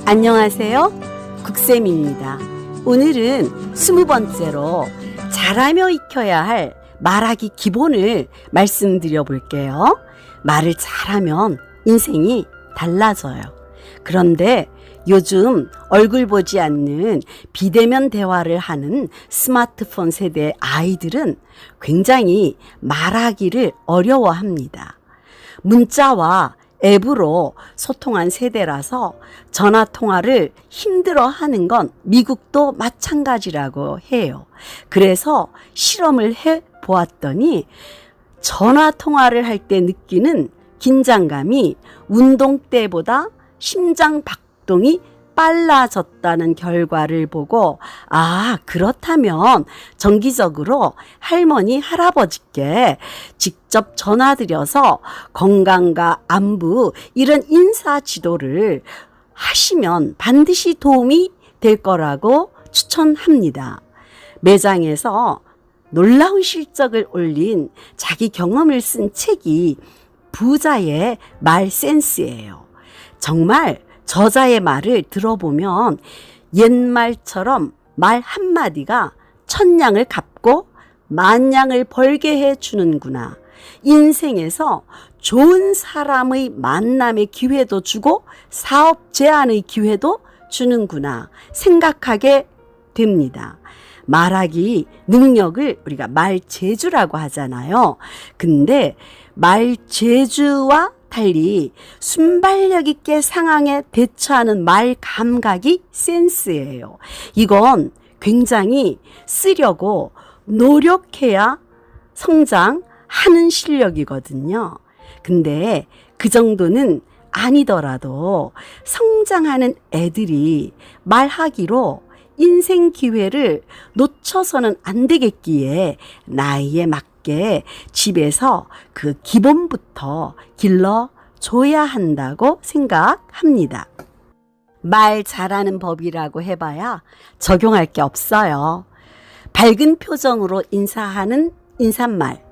안녕하세요. 국쌤입니다. 오늘은 20번째로 잘하며 익혀야 할 말하기 기본을 말씀드려 볼게요. 말을 잘하면 인생이 달라져요. 그런데 요즘 얼굴 보지 않는 비대면 대화를 하는 스마트폰 세대의 아이들은 굉장히 말하기를 어려워합니다. 문자와 앱으로 소통한 세대라서 전화 통화를 힘들어하는 건 미국도 마찬가지라고 해요. 그래서 실험을 해 보았더니 전화 통화를 할 때 느끼는 긴장감이 운동 때보다 심장 박동이 빨라졌다는 결과를 보고 그렇다면 정기적으로 할머니, 할아버지께 직접 전화드려서 건강과 안부 이런 인사 지도를 하시면 반드시 도움이 될 거라고 추천합니다. 매장에서 놀라운 실적을 올린 자기 경험을 쓴 책이 부자의 말 센스예요. 정말 저자의 말을 들어보면 옛말처럼 말 한마디가 천냥을 갚고 만냥을 벌게 해주는구나. 인생에서 좋은 사람의 만남의 기회도 주고 사업 제안의 기회도 주는구나 생각하게 됩니다. 말하기 능력을 우리가 말재주라고 하잖아요. 근데 말재주와 달리 순발력 있게 상황에 대처하는 말 감각이 센스예요. 이건 굉장히 쓰려고 노력해야 성장하는 실력이거든요. 근데 그 정도는 아니더라도 성장하는 애들이 말하기로 인생 기회를 놓쳐서는 안 되겠기에 나이에 맞게 집에서 그 기본부터 길러줘야 한다고 생각합니다. 말 잘하는 법이라고 해봐야 적용할 게 없어요. 밝은 표정으로 인사하는 인사말,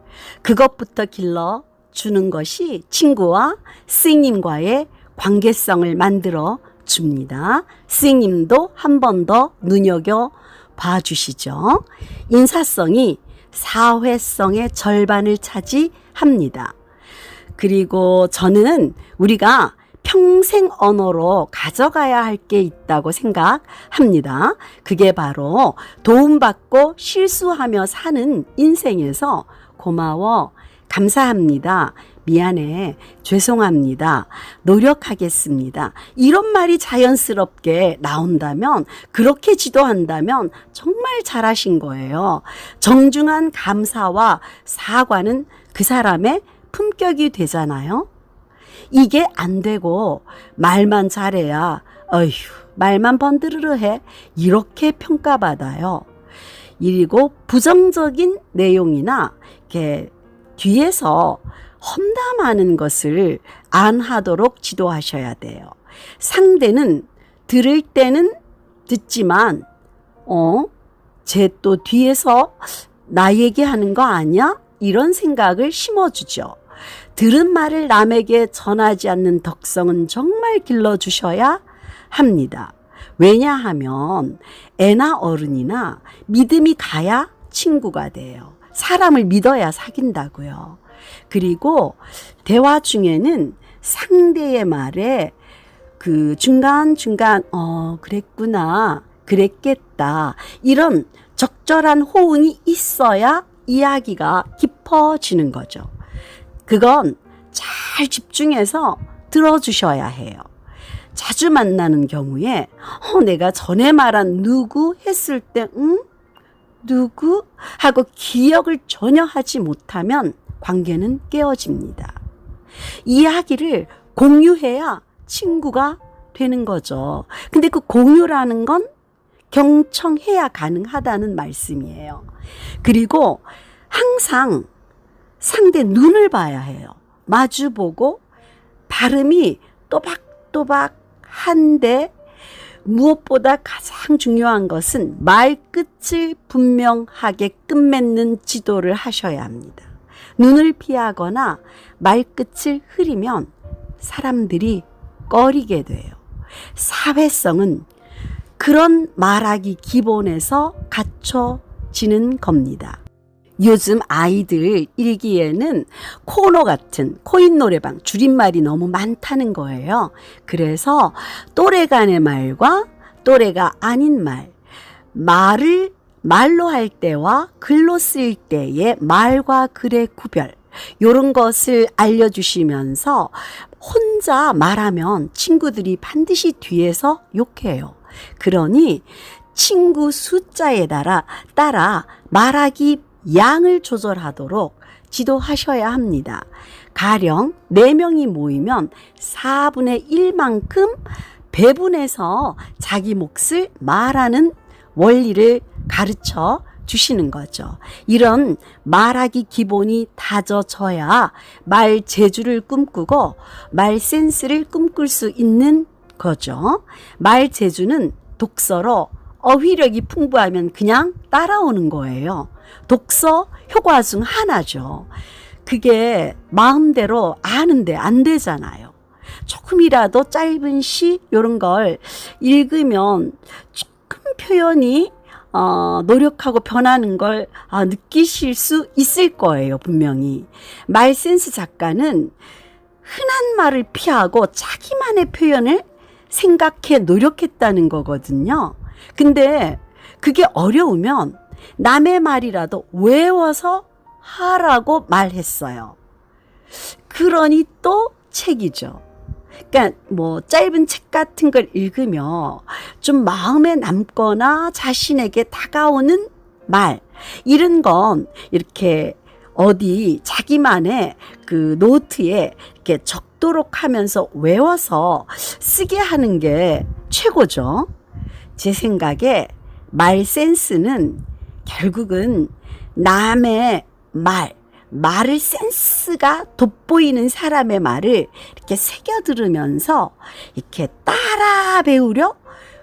그것부터 길러주는 것이 친구와 스님과의 관계성을 만들어 줍니다. 스님도 한 번 더 눈여겨 봐주시죠. 인사성이 사회성의 절반을 차지합니다. 그리고 저는 우리가 평생 언어로 가져가야 할 게 있다고 생각합니다. 그게 바로 도움받고 실수하며 사는 인생에서 고마워, 감사합니다, 미안해, 죄송합니다, 노력하겠습니다, 이런 말이 자연스럽게 나온다면, 그렇게 지도한다면 정말 잘하신 거예요. 정중한 감사와 사과는 그 사람의 품격이 되잖아요. 이게 안 되고 말만 잘해야 말만 번드르르 해, 이렇게 평가받아요. 그리고 부정적인 내용이나 이렇게 뒤에서 험담하는 것을 안 하도록 지도하셔야 돼요. 상대는 들을 때는 듣지만 쟤 또 뒤에서 나 얘기하는 거 아니야? 이런 생각을 심어주죠. 들은 말을 남에게 전하지 않는 덕성은 정말 길러주셔야 합니다. 왜냐하면 애나 어른이나 믿음이 가야 친구가 돼요. 사람을 믿어야 사귄다고요. 그리고 대화 중에는 상대의 말에 그 중간중간 그랬구나, 그랬겠다, 이런 적절한 호응이 있어야 이야기가 깊어지는 거죠. 그건 잘 집중해서 들어주셔야 해요. 자주 만나는 경우에 내가 전에 말한 누구 했을 때 누구? 하고 기억을 전혀 하지 못하면 관계는 깨어집니다. 이야기를 공유해야 친구가 되는 거죠. 근데 그 공유라는 건 경청해야 가능하다는 말씀이에요. 그리고 항상 상대 눈을 봐야 해요. 마주보고 발음이 또박또박한데 무엇보다 가장 중요한 것은 말끝을 분명하게 끝맺는 지도를 하셔야 합니다. 눈을 피하거나 말끝을 흐리면 사람들이 꺼리게 돼요. 사회성은 그런 말하기 기본에서 갖춰지는 겁니다. 요즘 아이들 일기에는 코너 같은 코인 노래방 줄임말이 너무 많다는 거예요. 그래서 또래 간의 말과 또래가 아닌 말을 말로 할 때와 글로 쓸 때의 말과 글의 구별, 이런 것을 알려주시면서 혼자 말하면 친구들이 반드시 뒤에서 욕해요. 그러니 친구 숫자에 따라 말하기 양을 조절하도록 지도하셔야 합니다. 가령 4명이 모이면 4분의 1만큼 배분해서 자기 몫을 말하는 원리를 가르쳐 주시는 거죠. 이런 말하기 기본이 다져져야 말 재주를 꿈꾸고 말 센스를 꿈꿀 수 있는 거죠. 말 재주는 독서로 어휘력이 풍부하면 그냥 따라오는 거예요. 독서 효과 중 하나죠. 그게 마음대로 아는데 안 되잖아요. 조금이라도 짧은 시 이런 걸 읽으면 조금 표현이 노력하고 변하는 걸 느끼실 수 있을 거예요, 분명히. 말센스 작가는 흔한 말을 피하고 자기만의 표현을 생각해 노력했다는 거거든요. 근데 그게 어려우면 남의 말이라도 외워서 하라고 말했어요. 그러니 또 책이죠. 그러니까 뭐 짧은 책 같은 걸 읽으며 좀 마음에 남거나 자신에게 다가오는 말, 이런 건 이렇게 어디 자기만의 그 노트에 이렇게 적도록 하면서 외워서 쓰게 하는 게 최고죠. 제 생각에 말 센스는 결국은 남의 말을 센스가 돋보이는 사람의 말을 이렇게 새겨 들으면서 이렇게 따라 배우려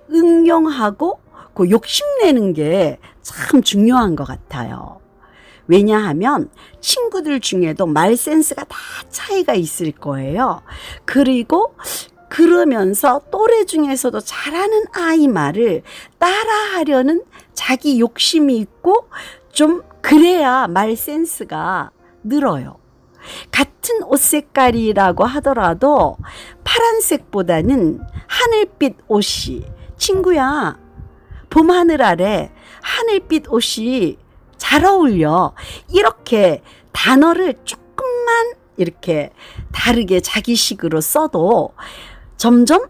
응용하고 그 욕심내는 게 참 중요한 것 같아요. 왜냐하면 친구들 중에도 말 센스가 다 차이가 있을 거예요. 그리고 그러면서 또래 중에서도 잘하는 아이 말을 따라하려는 자기 욕심이 있고 좀 그래야 말 센스가 늘어요. 같은 옷 색깔이라고 하더라도 파란색보다는 하늘빛 옷이, 친구야, 봄하늘 아래 하늘빛 옷이 잘 어울려. 이렇게 단어를 조금만 이렇게 다르게 자기식으로 써도 점점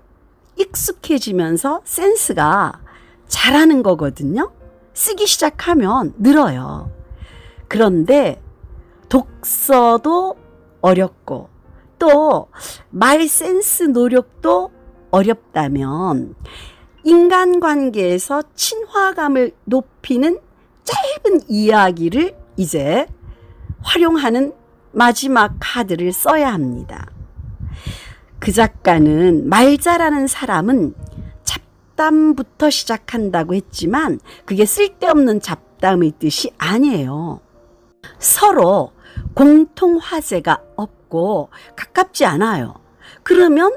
익숙해지면서 센스가 잘하는 거거든요. 쓰기 시작하면 늘어요. 그런데 독서도 어렵고 또 말 센스 노력도 어렵다면 인간관계에서 친화감을 높이는 짧은 이야기를 이제 활용하는 마지막 카드를 써야 합니다. 그 작가는 말 잘하는 사람은 잡담부터 시작한다고 했지만 그게 쓸데없는 잡담의 뜻이 아니에요. 서로 공통 화제가 없고 가깝지 않아요. 그러면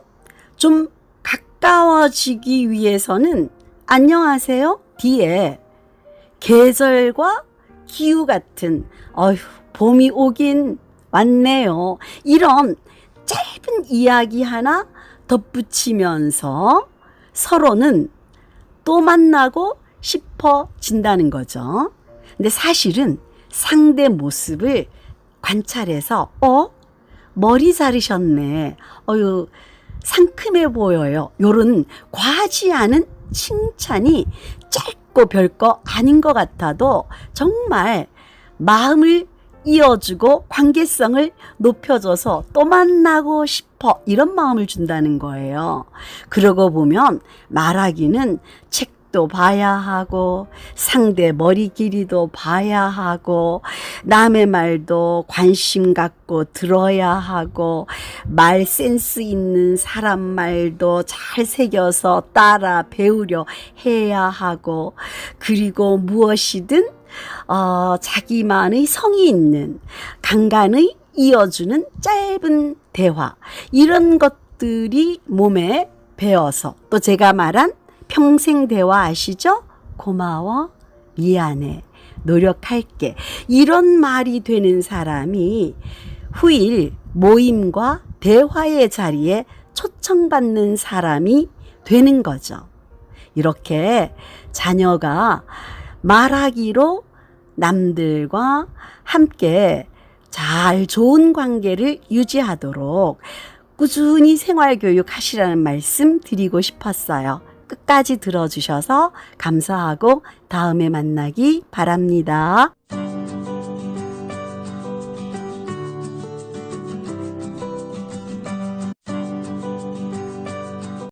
좀 가까워지기 위해서는 안녕하세요 뒤에 계절과 기후 같은 봄이 오긴 왔네요. 이런 짧은 이야기 하나 덧붙이면서 서로는 또 만나고 싶어진다는 거죠. 근데 사실은 상대 모습을 관찰해서 머리 자르셨네. 상큼해 보여요. 요런 과하지 않은 칭찬이 짧고 별거 아닌 것 같아도 정말 마음을 이어주고 관계성을 높여줘서 또 만나고 싶어 이런 마음을 준다는 거예요. 그러고 보면 말하기는 책도 봐야 하고 상대 머리 길이도 봐야 하고 남의 말도 관심 갖고 들어야 하고 말 센스 있는 사람 말도 잘 새겨서 따라 배우려 해야 하고 그리고 무엇이든 자기만의 성이 있는 간간의 이어주는 짧은 대화 이런 것들이 몸에 배워서 또 제가 말한 평생 대화 아시죠? 고마워, 미안해, 노력할게. 이런 말이 되는 사람이 후일 모임과 대화의 자리에 초청받는 사람이 되는 거죠. 이렇게 자녀가 말하기로 남들과 함께 잘 좋은 관계를 유지하도록 꾸준히 생활교육 하시라는 말씀 드리고 싶었어요. 끝까지 들어주셔서 감사하고 다음에 만나기 바랍니다.